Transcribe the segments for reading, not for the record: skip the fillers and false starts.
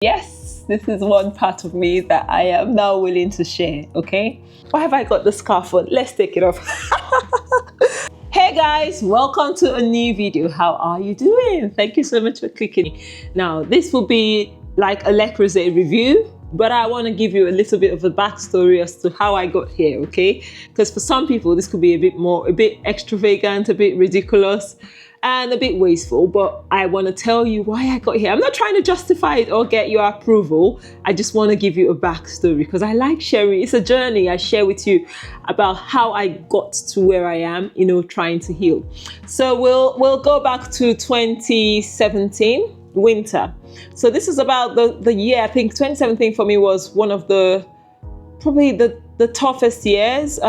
Yes, this is one part of me that I am now willing to share, okay? Why have I got the scarf on? Let's take it off. Hey guys, welcome to a new video. How are you doing? Thank you so much for clicking. Now, this will be like a Le Creuset review, but I want to give you a little bit of a backstory as to how I got here, okay? Because for some people, this could be a bit extravagant, a bit ridiculous, and a bit wasteful, but I want to tell you why I got here. I'm not trying to justify it or get your approval. I just want to give you a backstory because I like sharing. It's a journey I share with you about how I got to where I am, you know, trying to heal. So we'll go back to 2017 winter. So this is about the year. I think 2017 for me was one of probably the toughest years.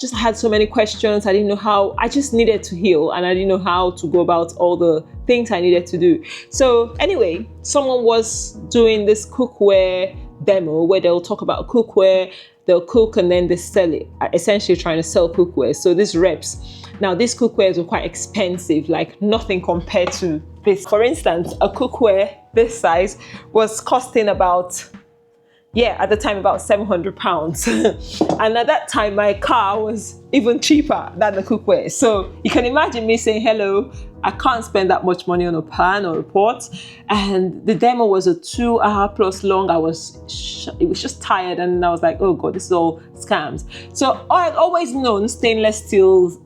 Just had so many questions. I didn't know how. I just needed to heal, and I didn't know how to go about all the things I needed to do. So anyway, someone was doing this cookware demo where they'll talk about cookware, they'll cook, and then they sell it, essentially trying to sell cookware. So these reps, now these cookwares were quite expensive, like nothing compared to this. For instance, a cookware this size was costing about, at the time, about £700. And at that time, my car was even cheaper than the cookware. So you can imagine me saying, hello, I can't spend that much money on a pan or a pot. And the demo was a 2-hour plus long. It was just tired. And I was like, oh God, this is all scams. So I'd always known stainless steel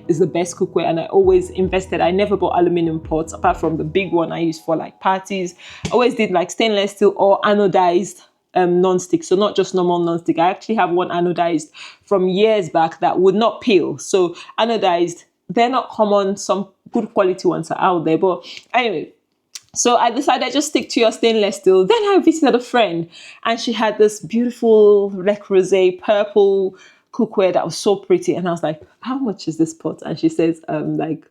is the best cookware, and I always invested. I never bought aluminum pots apart from the big one I used for like parties. I always did like stainless steel or anodized non-stick. So not just normal non-stick. I actually have one anodized from years back that would not peel. So anodized, they're not common. Some good quality ones are out there. But anyway, so I decided just stick to your stainless steel. Then I visited a friend and she had this beautiful Le Creuset purple cookware that was so pretty. And I was like, how much is this pot? And she says, like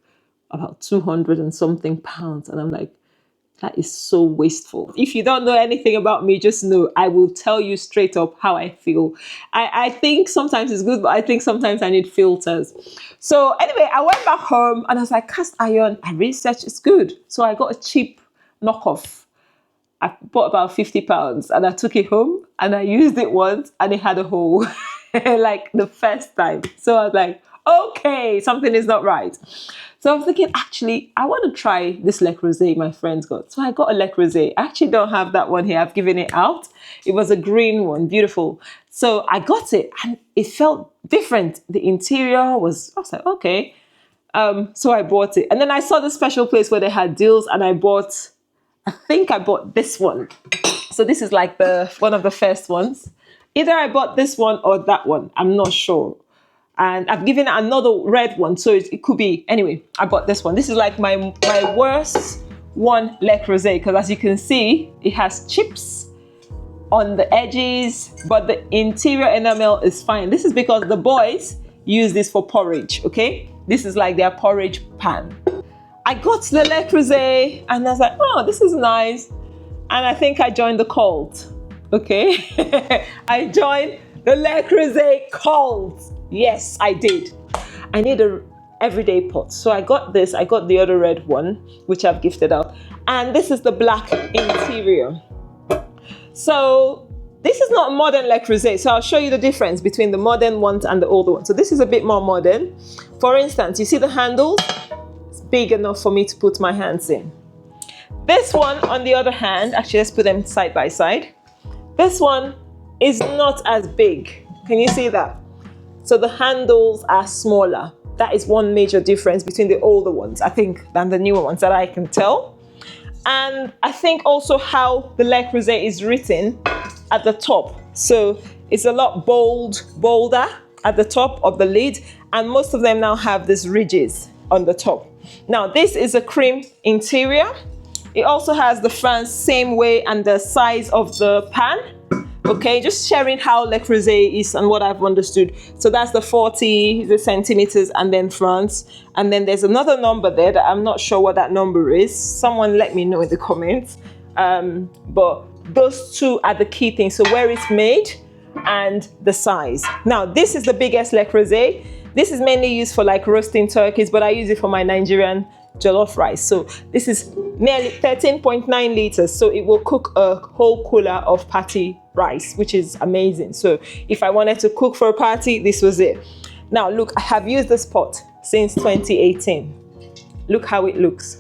about 200 and something pounds. And I'm like, that is so wasteful. If you don't know anything about me, just know I will tell you straight up how I feel. I think sometimes it's good, but I think sometimes I need filters. So anyway, I went back home and I was like, cast iron, I researched, it's good. So I got a cheap knockoff. I bought about £50 and I took it home and I used it once and it had a hole like the first time. So I was like, okay, something is not right. So I was thinking, actually, I want to try this Le Creuset my friends got. So I got a Le Creuset. I actually don't have that one here. I've given it out. It was a green one, beautiful. So I got it and it felt different. The interior I was like, okay. So I bought it. And then I saw the special place where they had deals and I think I bought this one. So this is like one of the first ones. Either I bought this one or that one. I'm not sure. And I've given another red one, so it could be. Anyway, I bought this one. This is like my worst one Le Creuset, because as you can see, it has chips on the edges, but the interior enamel is fine. This is because the boys use this for porridge, okay? This is like their porridge pan. I got the Le Creuset and I was like, oh, this is nice. And I think I joined the cult, okay? I joined the Le Creuset cult. Yes, I did. I need a everyday pot. So I got this. I got the other red one, which I've gifted out. And this is the black interior. So this is not modern Le Creuset. So I'll show you the difference between the modern ones and the older ones. So this is a bit more modern. For instance, you see the handle? It's big enough for me to put my hands in. This one, on the other hand, actually, let's put them side by side. This one is not as big. Can you see that? So the handles are smaller. That is one major difference between the older ones, I think, than the newer ones that I can tell. And I think also how the Le Creuset is written at the top. So it's a lot bolder at the top of the lid. And most of them now have these ridges on the top. Now, this is a cream interior. It also has the fans same way and the size of the pan. Okay, just sharing how Le Creuset is and what I've understood. So that's the 40 centimeters and then France. And then there's another number there that I'm not sure what that number is. Someone let me know in the comments. But those two are the key things. So where it's made and the size. Now, this is the biggest Le Creuset. This is mainly used for like roasting turkeys, but I use it for my Nigerian jollof rice. So this is nearly 13.9 liters, so it will cook a whole cooler of party rice, which is amazing. So if I wanted to cook for a party, this was it. Now look, I have used this pot since 2018. Look how it looks.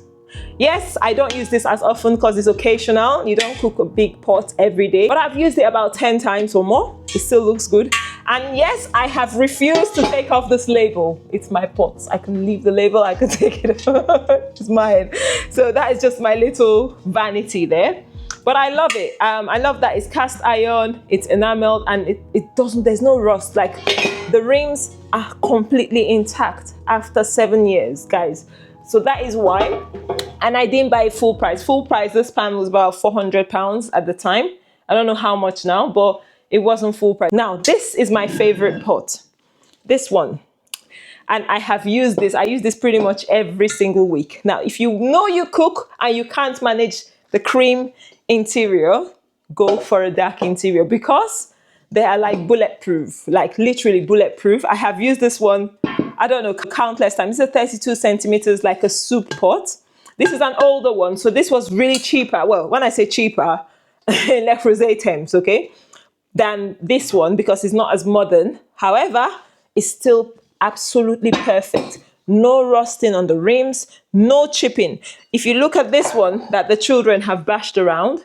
Yes, I don't use this as often because it's occasional. You don't cook a big pot every day, but I've used it about 10 times or more. It still looks good. And yes, I have refused to take off this label. It's my pot. I can leave the label, I can take it off. It's mine. So that is just my little vanity there. But I love it. I love that it's cast iron, it's enameled, and there's no rust. Like, the rims are completely intact after 7 years, guys. So that is why. And I didn't buy it full price. Full price, this pan was about £400 at the time. I don't know how much now, but it wasn't full price. Now, this is my favorite pot. This one. And I have used this. I use this pretty much every single week. Now, if you know you cook and you can't manage the cream interior, go for a dark interior, because they are like bulletproof, like literally bulletproof. I have used this one, I don't know, countless times. It's a 32 centimeters, like a soup pot. This is an older one, so this was really cheaper. Well, when I say cheaper, in Le Creuset terms, okay, than this one, because it's not as modern. However, it's still absolutely perfect. No rusting on the rims, no chipping. If you look at this one that the children have bashed around,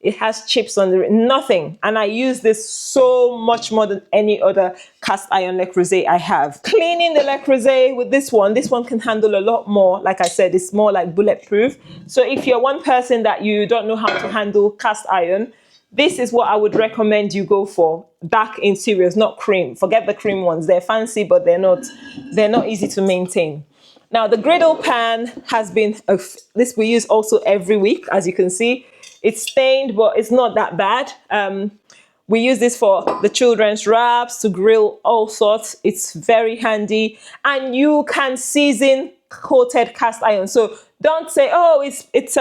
it has chips on the rim, nothing. And I use this so much more than any other cast iron Le Creuset I have. Cleaning the Le Creuset with this one can handle a lot more. Like I said, it's more like bulletproof. So if you're one person that you don't know how to handle cast iron, this is what I would recommend you go for. Dark interiors, not cream. Forget the cream ones. They're fancy, but they're not easy to maintain. Now, the griddle pan has been, this we use also every week, as you can see. It's stained, but it's not that bad. We use this for the children's wraps, to grill all sorts. It's very handy. And you can season coated cast iron. So don't say, oh, it's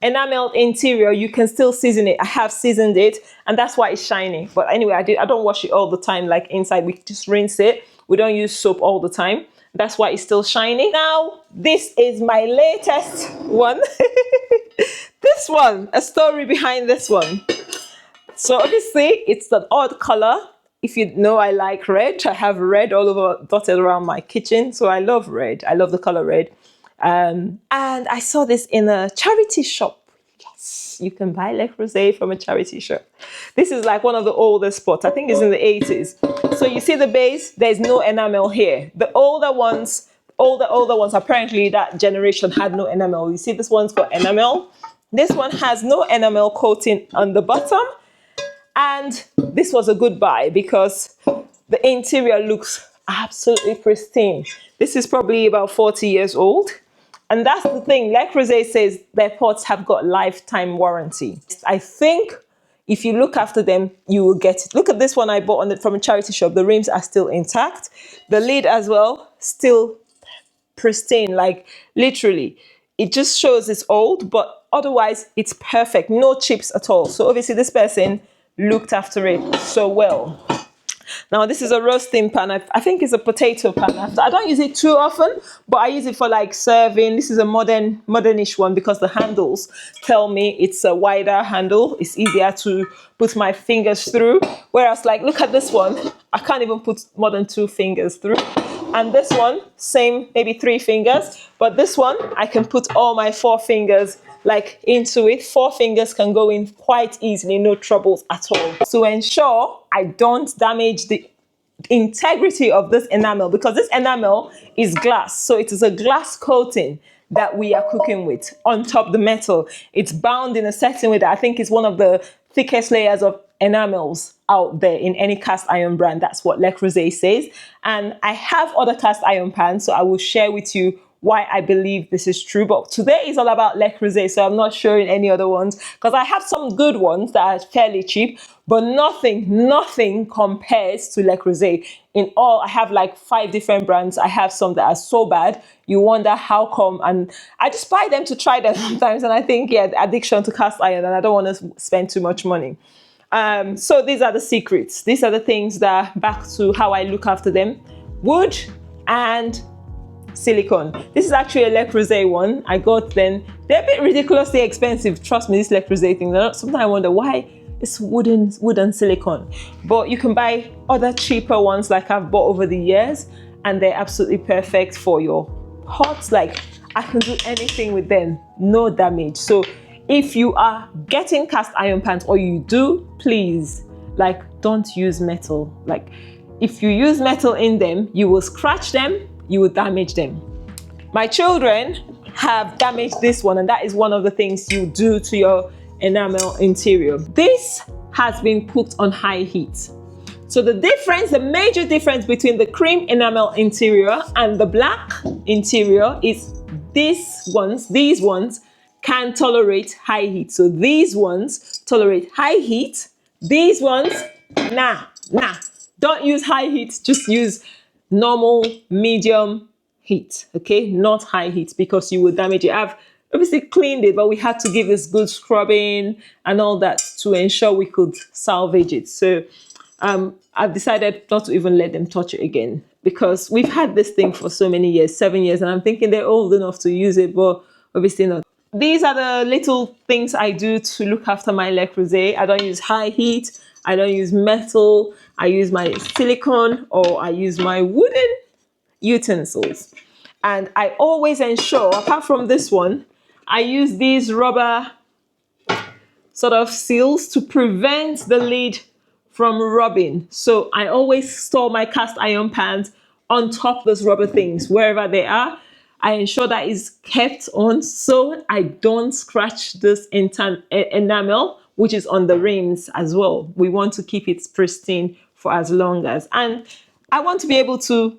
enameled interior. You can still season it. I have seasoned it, and that's why it's shiny. But anyway, I don't wash it all the time like inside. We just rinse it. We don't use soap all the time. That's why it's still shiny. Now, this is my latest one. This one, a story behind this one. So obviously, it's an odd color. If you know, I like red. I have red all over, dotted around my kitchen. So I love red. I love the color red. And I saw this in a charity shop. Yes, you can buy Le Creuset from a charity shop. This is like one of the oldest spots. I think it's in the 80s. So you see the base, there's no enamel here. The older ones, apparently that generation had no enamel. You see this one's got enamel. This one has no enamel coating on the bottom. And this was a good buy because the interior looks absolutely pristine. This is probably about 40 years old. And that's the thing. Le Creuset says their pots have got lifetime warranty. I think if you look after them, you will get it. Look at this one I bought from a charity shop. The rims are still intact. The lid as well, still pristine, like literally. It just shows it's old, but otherwise it's perfect. No chips at all. So obviously this person looked after it so well. Now this is a roasting pan. I think it's a potato pan. I don't use it too often, but I use it for like serving. This is a modernish one because the handles tell me it's a wider handle. It's easier to put my fingers through. Whereas like, look at this one. I can't even put more than 2 fingers through. And this one, same, maybe 3 fingers. But this one, I can put all my 4 fingers like into it. 4 fingers can go in quite easily, no troubles at all. To ensure I don't damage the integrity of this enamel, because this enamel is glass. So it is a glass coating that we are cooking with on top of the metal. It's bound in a certain way that I think is one of the thickest layers of enamels out there in any cast iron brand. That's what Le Creuset says. And I have other cast iron pans, so I will share with you why I believe this is true. But today is all about Le Creuset, so I'm not showing any other ones because I have some good ones that are fairly cheap, but nothing compares to Le Creuset. In all, I have like 5 different brands. I have some that are so bad, you wonder how come, and I just buy them to try them sometimes, and I think, yeah, addiction to cast iron, and I don't want to spend too much money. So these are the secrets. These are the things that, back to how I look after them. Wood and silicone. This is actually a Le Creuset one I got then. They're a bit ridiculously expensive. Trust me, this Le Creuset thing. Sometimes I wonder why it's wooden silicone. But you can buy other cheaper ones like I've bought over the years, and they're absolutely perfect for your pots. Like I can do anything with them, no damage. So if you are getting cast iron pans, or you do, please, like, don't use metal. Like if you use metal in them, you will scratch them, you will damage them. My children have damaged this one, and that is one of the things you do to your enamel interior. This has been cooked on high heat. So the major difference between the cream enamel interior and the black interior is these ones can tolerate high heat. So these ones tolerate high heat. These ones, nah. Don't use high heat, just use normal, medium heat, okay? Not high heat, because you will damage it. I've obviously cleaned it, but we had to give this good scrubbing and all that to ensure we could salvage it. So I've decided not to even let them touch it again, because we've had this thing for so many years, 7 years, and I'm thinking they're old enough to use it, but obviously not. These are the little things I do to look after my Le Creuset. I don't use high heat, I don't use metal, I use my silicone, or I use my wooden utensils. And I always ensure, apart from this one, I use these rubber sort of seals to prevent the lid from rubbing. So I always store my cast iron pans on top of those rubber things, wherever they are. I ensure that is kept on so I don't scratch this enamel, which is on the rims as well. We want to keep it pristine for as long as. And I want to be able to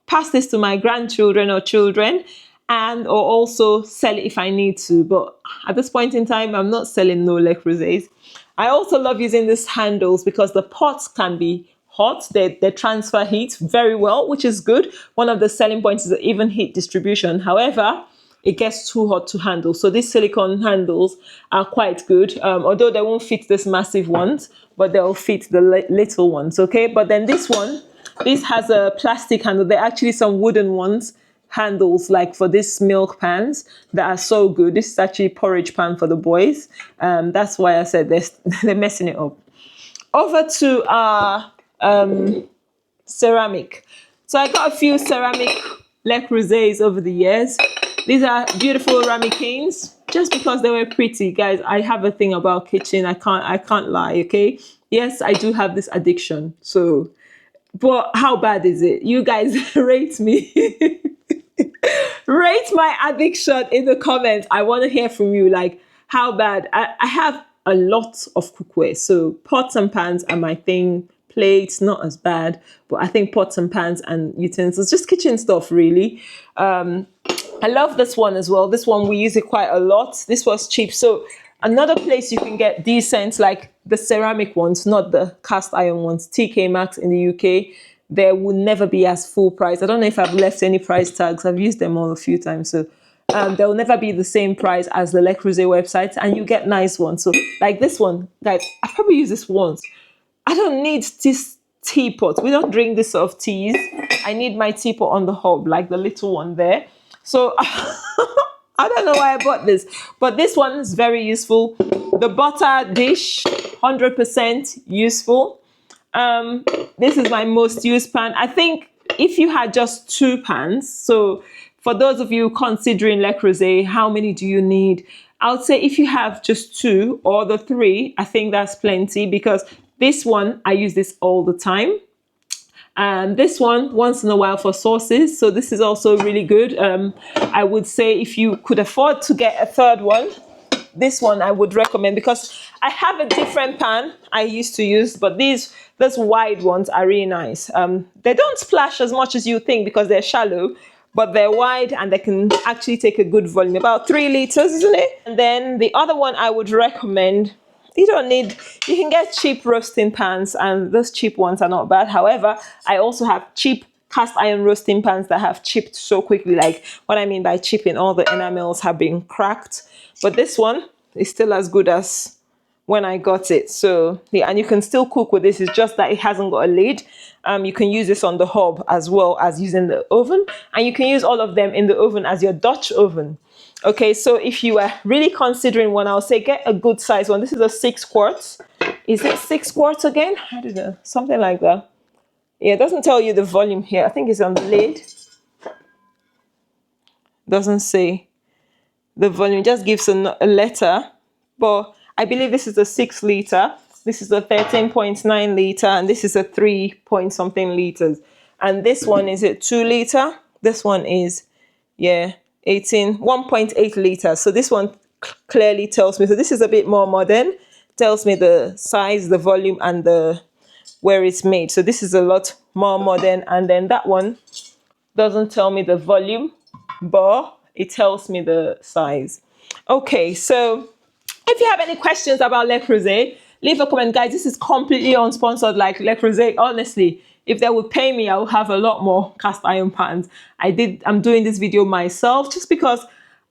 pass this to my grandchildren or children, and or also sell it if I need to. But at this point in time, I'm not selling no Le Creusets. I also love using these handles because the pots can be hot. They transfer heat very well, which is good. One of the selling points is the even heat distribution. However, it gets too hot to handle. So these silicone handles are quite good, although they won't fit this massive ones, but they'll fit the little ones, okay? But then this has a plastic handle. There are actually some wooden ones, handles, like for this milk pans, that are so good. This is actually porridge pan for the boys. That's why I said they're messing it up. Over to our ceramic. So I got a few ceramic Le Creusets over the years. These are beautiful ramekins, just because they were pretty. Guys, I have a thing about kitchen. I can't lie, okay? Yes, I do have this addiction. So, but how bad is it? You guys rate me. Rate my addiction in the comments. I want to hear from you. Like, how bad? I have a lot of cookware. So pots and pans are my thing. Plates, not as bad. But I think pots and pans and utensils, just kitchen stuff, really. I love this one as well. This one, we use it quite a lot. This was cheap. So another place you can get decent, like the ceramic ones, not the cast iron ones, TK Maxx in the UK, they will never be as full price. I don't know if I've left any price tags. I've used them all a few times. So they'll never be the same price as the Le Creuset website, and you get nice ones. So like this one, guys, I probably used this once. I don't need this teapot. We don't drink this sort of teas. I need my teapot on the hob, like the little one there. So I don't know why I bought this, but this one is very useful. The butter dish, 100% useful. This is my most used pan. I think if you had just 2 pans, so for those of you considering Le Creuset, how many do you need? I would say if you have just 2 or the 3, I think that's plenty, because this one, I use this all the time. And this one, once in a while for sauces. So this is also really good. I would say if you could afford to get a third one, this one I would recommend, because I have a different pan I used to use, but these wide ones are really nice. They don't splash as much as you think because they're shallow, but they're wide and they can actually take a good volume, about 3 liters, isn't it? And then the other one I would recommend, you can get cheap roasting pans, and those cheap ones are not bad. However, I also have cheap cast iron roasting pans that have chipped so quickly. Like, what I mean by chipping, all the enamels have been cracked. But this one is still as good as when I got it. So yeah, and you can still cook with this. It's just that it hasn't got a lid. You can use this on the hob as well as using the oven, and you can use all of them in the oven as your Dutch oven. Okay, so if you are really considering one, I'll say get a good size one. This is a 6 quarts. Is it 6 quarts again? I don't know, something like that. Yeah, it doesn't tell you the volume here. I think it's on the lid. Doesn't say the volume, it just gives a letter. But I believe this is a 6 liter. This is a 13.9 liter, and this is a 3 point something liters. And this one is a 2 liter. This one is, yeah, 1.8 liters. So this one clearly tells me. So this is a bit more modern. Tells me the size, the volume, and the where it's made. So this is a lot more modern. And then that one doesn't tell me the volume, but it tells me the size. Okay, so if you have any questions about Le Creuset, leave a comment, guys. This is completely unsponsored. Like Le Creuset, honestly, if they would pay me, I would have a lot more cast iron pans. I'm doing this video myself just because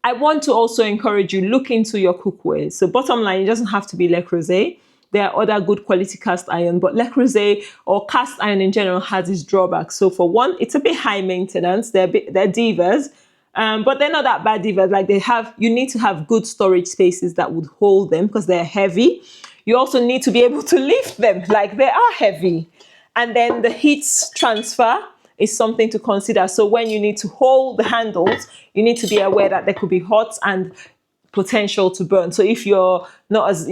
I want to also encourage you, look into your cookware. So bottom line, it doesn't have to be Le Creuset. There are other good quality cast iron, but Le Creuset or cast iron in general has its drawbacks. So for one, it's a bit high maintenance. They're divas, but they're not that bad divas. Like you need to have good storage spaces that would hold them because they're heavy. You also need to be able to lift them, like they are heavy. And then the heat transfer is something to consider. So when you need to hold the handles, you need to be aware that there could be hot and potential to burn. So if you're not as,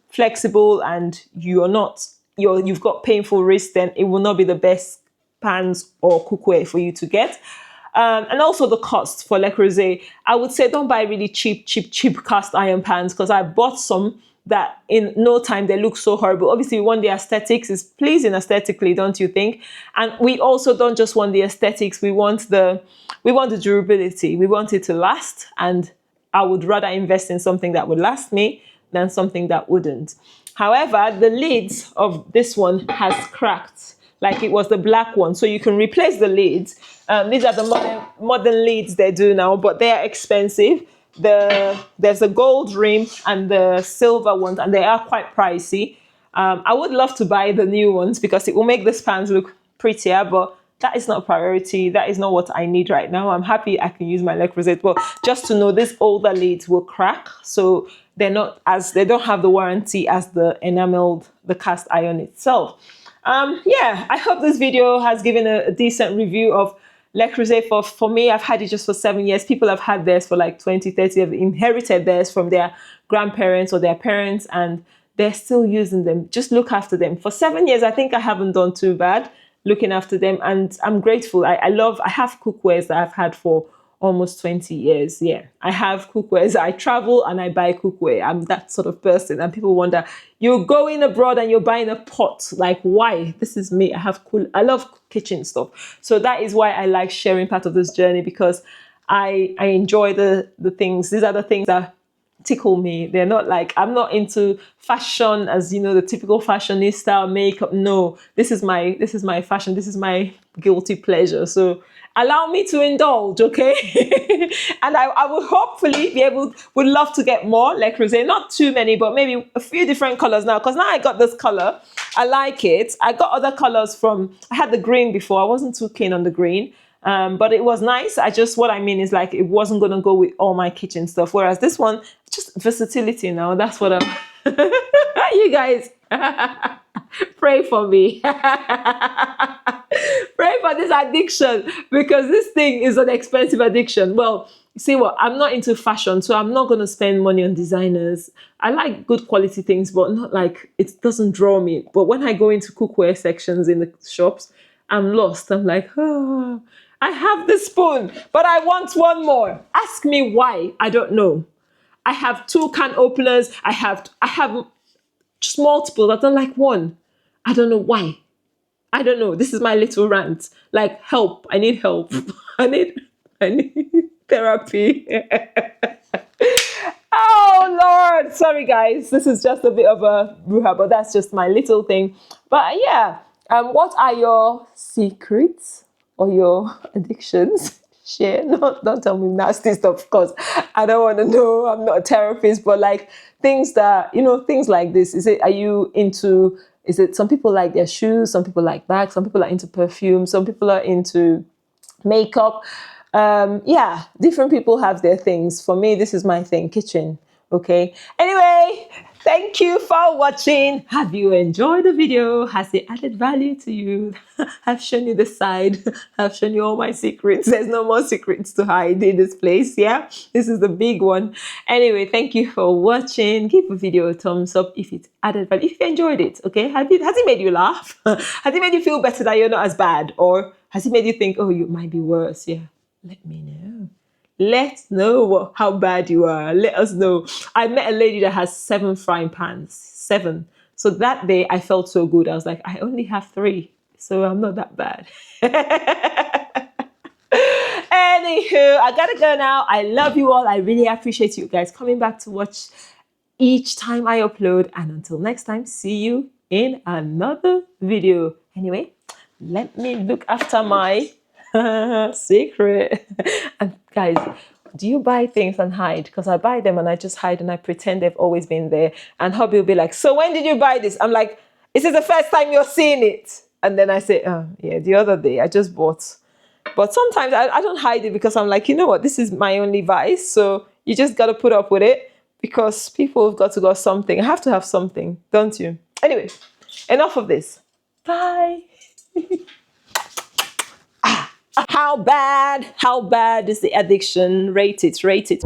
flexible and you've got painful wrists, then it will not be the best pans or cookware for you to get. And also the cost for Le Creuset. I would say don't buy really cheap cast iron pans, because I bought some that in no time they look so horrible. Obviously, we want the aesthetics. It's pleasing aesthetically, don't you think? And we also don't just want the aesthetics. We want the durability. We want it to last. And I would rather invest in something that would last me than something that wouldn't. However, the lids of this one has cracked, like it was the black one. So you can replace the lids. These are the modern lids they do now, but they are expensive. There's a gold rim and the silver ones, and they are quite pricey. I would love to buy the new ones because it will make the pans look prettier, but that is not a priority. That is not what I need right now. I'm happy I can use my Le Creuset, but just to know, these older lids will crack, so they don't have the warranty as the cast iron itself. Yeah, I hope this video has given a decent review of Le Creuset. For me, I've had it just for 7 years. People have had theirs for like 20, 30, have inherited theirs from their grandparents or their parents, and they're still using them. Just look after them. For 7 years, I think I haven't done too bad looking after them, and I'm grateful. I have cookwares that I've had for almost 20 years. Yeah, I have cookwares. I travel and I buy cookware. I'm that sort of person. And people wonder, you're going abroad and you're buying a pot. Like, why? This is me. I love kitchen stuff. So that is why I like sharing part of this journey, because I enjoy the things. These are the things that tickle me. They're not like, I'm not into fashion as the typical fashionista makeup. No, this is my fashion. This is my guilty pleasure. So allow me to indulge, okay? And I would hopefully would love to get more Le Creuset, not too many, but maybe a few different colors now, because now I got this color. I like it. I got other colors I had the green before. I wasn't too keen on the green. But it was nice. What I mean is, like, it wasn't going to go with all my kitchen stuff. Whereas this one, just versatility now. That's what I'm... You guys, pray for me. Pray for this addiction, because this thing is an expensive addiction. Well, you see what? I'm not into fashion, so I'm not going to spend money on designers. I like good quality things, but not like, it doesn't draw me. But when I go into cookware sections in the shops, I'm lost. I'm like, oh, I have this spoon, but I want one more. Ask me why. I don't know. I have 2 can openers. I have just multiple. I don't like one. I don't know why. I don't know. This is my little rant. Like, help. I need help. I need therapy. Oh, Lord. Sorry, guys. This is just a bit of a bruja, but that's just my little thing. But yeah, what are your secrets or your addictions? share. No, don't tell me nasty stuff, because I don't want to know. I'm not a therapist, but like things that, things like this. Are you into, some people like their shoes, some people like bags, some people are into perfume, some people are into makeup. Yeah, different people have their things. For me, this is my thing, kitchen. Okay. Anyway, thank you for watching. Have you enjoyed the video? Has it added value to you? I've shown you the side. I've shown you all my secrets. There's no more secrets to hide in this place. Yeah, this is the big one. Anyway, thank you for watching. Give the video a thumbs up if it added value, if you enjoyed it. Okay, has it made you laugh? Has it made you feel better that you're not as bad? Or has it made you think, oh, you might be worse? Yeah, let me know. Let's know how bad you are. Let us know. I met a lady that has 7 frying pans. 7. So that day I felt so good. I was like, I only have 3. So I'm not that bad. Anywho, I gotta go now. I love you all. I really appreciate you guys coming back to watch each time I upload. And until next time, see you in another video. Anyway, let me look after my secret. And guys, do you buy things and hide? Because I buy them and I just hide and I pretend they've always been there. And hubby will be like, so when did you buy this? I'm like, this is the first time you're seeing it. And then I say, oh yeah, the other day I just bought. But sometimes I don't hide it, because I'm like, you know what? This is my only vice. So you just got to put up with it, because people have got to got something. I have to have something, don't you? Anyway, enough of this. Bye. How bad is the addiction? Rate it, rate it.